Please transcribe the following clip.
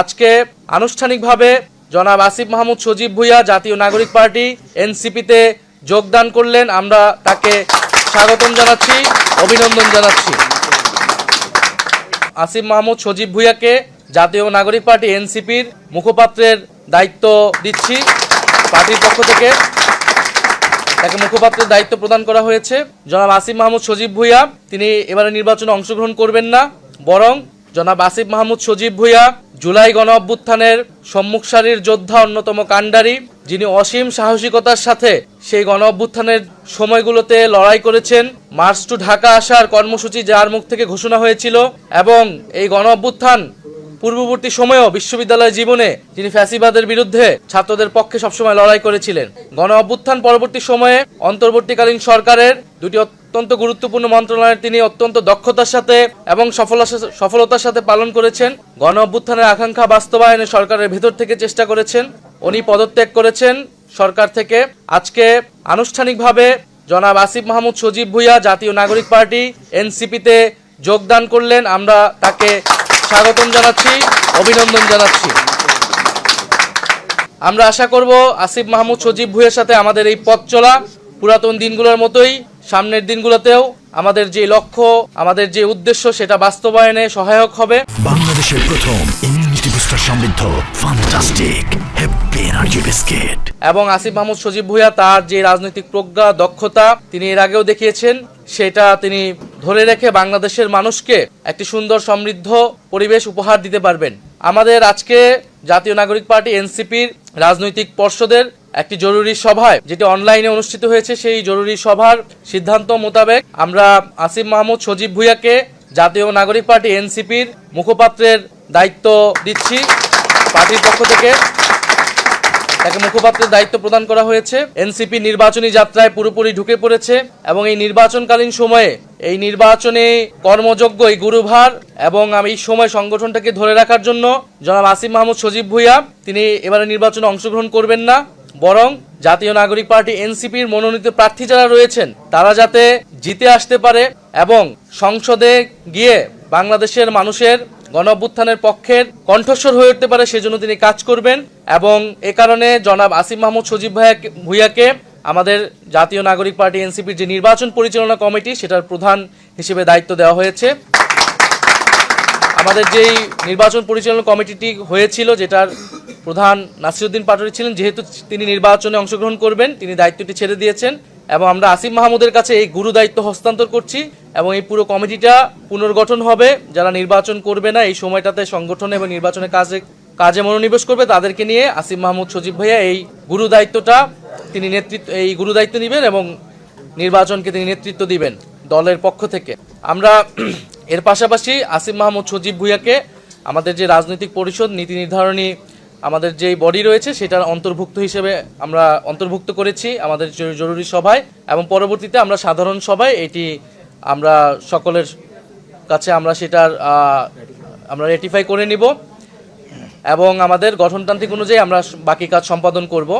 আজকে আনুষ্ঠানিকভাবে জনাব আসিফ মাহমুদ সজীব ভুঁইয়া জাতীয় নাগরিক পার্টি এনসিপিতে যোগদান করলেন। আমরা তাকে স্বাগতম জানাচ্ছি, অভিনন্দন জানাচ্ছি। আসিফ মাহমুদ সজীব ভুঁইয়াকে জাতীয় নাগরিক পার্টি এনসিপির মুখপাত্রের দায়িত্ব দিচ্ছি। পার্টির পক্ষ থেকে তাকে মুখপাত্রের দায়িত্ব প্রদান করা হয়েছে। জনাব আসিফ মাহমুদ সজীব ভুঁইয়া তিনি এবারে নির্বাচনে অংশগ্রহণ করবেন না, বরং জনাব আসিফ মাহমুদ সজীব ভুঁইয়া জুলাই গণ অভ্যুত্থানের সম্মুখ সারির যোদ্ধা, অন্যতম কাণ্ডারি, যিনি অসীম সাহসিকতার সাথে সেই গণ অভ্যুত্থানের সময়গুলোতে লড়াই করেছেন। মার্চ টু ঢাকা আসার কর্মসূচি যার মুখ থেকে ঘোষণা হয়েছিল এবং এই গণ অভ্যুত্থান পূর্ববর্তী সময়েও বিশ্ববিদ্যালয় জীবনে যিনি ফ্যাসিবাদের বিরুদ্ধে ছাত্রদের পক্ষে সবসময় লড়াই করেছিলেন। গণ অভ্যুত্থান পরবর্তী সময়ে অন্তর্বর্তীকালীন সরকারের দুটি অত্যন্ত গুরুত্বপূর্ণ মন্ত্রণালয়ের তিনি অত্যন্ত দক্ষতার সাথে এবং সফলতার সাথে পালন করেছেন। গণ অভ্যুত্থানের আকাঙ্ক্ষা বাস্তবায়নে সরকারের ভেতর থেকে চেষ্টা করেছেন। উনি পদত্যাগ করেছেন সরকার থেকে। আজকে আনুষ্ঠানিকভাবে জনাব আসিফ মাহমুদ সজীব ভুঁইয়া জাতীয় নাগরিক পার্টি এনসিপিতে যোগদান করলেন। আমরা তাকে স্বাগতম জানাচ্ছি, অভিনন্দন জানাচ্ছি। আমরা আশা করব আসিফ মাহমুদ সজীব ভুঁইয়ার সাথে আমাদের এই পথ চলা পুরাতন দিনগুলোর মতোই সামনের দিনগুলোতেও আমাদের যে লক্ষ্য, আমাদের যে উদ্দেশ্য, সেটা বাস্তবায়নে সহায়ক হবে। বাংলাদেশের প্রথম ইমিউনিটি বুস্টার সমৃদ্ধ ফ্যান্টাস্টিক হ্যাপি এনার্জি বিস্কিট। এবং আসিফ মাহমুদ সজীব ভুঁইয়া তার যে রাজনৈতিক প্রজ্ঞা, দক্ষতা তিনি এর আগেও দেখিয়েছেন, সেটা তিনি ধরে রেখে বাংলাদেশের মানুষকে একটি সুন্দর সমৃদ্ধ পরিবেশ উপহার দিতে পারবেন। আমাদের আজকে জাতীয় নাগরিক পার্টি এনসিপির রাজনৈতিক পর্ষদের একটি জরুরি সভায়, যেটি অনলাইনে অনুষ্ঠিত হয়েছে, সেই জরুরি সভার সিদ্ধান্ত মোতাবেক আমরা আসিফ মাহমুদ সজীব ভুঁইয়াকে জাতীয় নাগরিক পার্টি এনসিপির মুখপাত্রের দায়িত্ব দিচ্ছি। পার্টির পক্ষ থেকে তাকে মুখপাত্রের দায়িত্ব প্রদান করা হয়েছে। এনসিপি নির্বাচনী যাত্রায় পুরোপুরি ঢুকে পড়েছে এবং এই নির্বাচনকালীন সময়ে এই নির্বাচনে কর্মযোগ্য এই গুরুভার এবং এই সময় সংগঠনটাকে ধরে রাখার জন্য জনাব আসিফ মাহমুদ সজীব ভুঁইয়া তিনি এবারে নির্বাচনে অংশগ্রহণ করবেন না, বরং জাতীয় নাগরিক পার্টি এনসিপির মনোনীত প্রার্থী যারা রয়েছেন তারা যাতে জিতে আসতে পারে এবং সংসদে গিয়ে বাংলাদেশের মানুষের গণ অভ্যুত্থানের পক্ষের কণ্ঠস্বর হয়ে উঠতে পারে, সেজন্য তিনি কাজ করবেন। এবং এ কারণে জনাব আসিফ মাহমুদ সজীব ভুঁইয়াকে আমাদের জাতীয় নাগরিক পার্টি এনসিপির যে নির্বাচন পরিচালনা কমিটি, সেটার প্রধান হিসেবে দায়িত্ব দেওয়া হয়েছে। আমাদের যেই নির্বাচন পরিচালনা কমিটিটি হয়েছিল, যেটার প্রধান নাসিরউদ্দিন পাটোয়ারী ছিলেন, যেহেতু তিনি নির্বাচনে অংশগ্রহণ করবেন, তিনি দায়িত্বটি ছেড়ে দিয়েছেন এবং আমরা আসিফ মাহমুদের কাছে এই গুরু দায়িত্ব হস্তান্তর করছি এবং এই পুরো কমিটিটা পুনর্গঠন হবে। যারা নির্বাচন করবে না এই সময়টাতে সংগঠন এবং নির্বাচনের কাজে মনোনিবেশ করবে, তাদেরকে নিয়ে আসিফ মাহমুদ সজীব ভুঁইয়া এই গুরু দায়িত্বটা তিনি গুরু দায়িত্ব নেবেন এবং নির্বাচনকে তিনি নেতৃত্ব দিবেন দলের পক্ষ থেকে। আমরা এর পাশাপাশি আসিফ মাহমুদ সজীব ভুঁইয়াকে আমাদের যে রাজনৈতিক পরিষদ নীতি নির্ধারণী আমাদের যে বডি রয়েছে, সেটার অন্তর্ভুক্ত হিসেবে আমরা অন্তর্ভুক্ত করেছি আমাদের জরুরি সভায় এবং পরবর্তীতে আমরা সাধারণ সভায় এটি আমরা সকলের কাছে আমরা রেটিফাই করে নিব এবং আমাদের গঠনতান্ত্রিক অনুযায়ী আমরা বাকি কাজ সম্পাদন করব।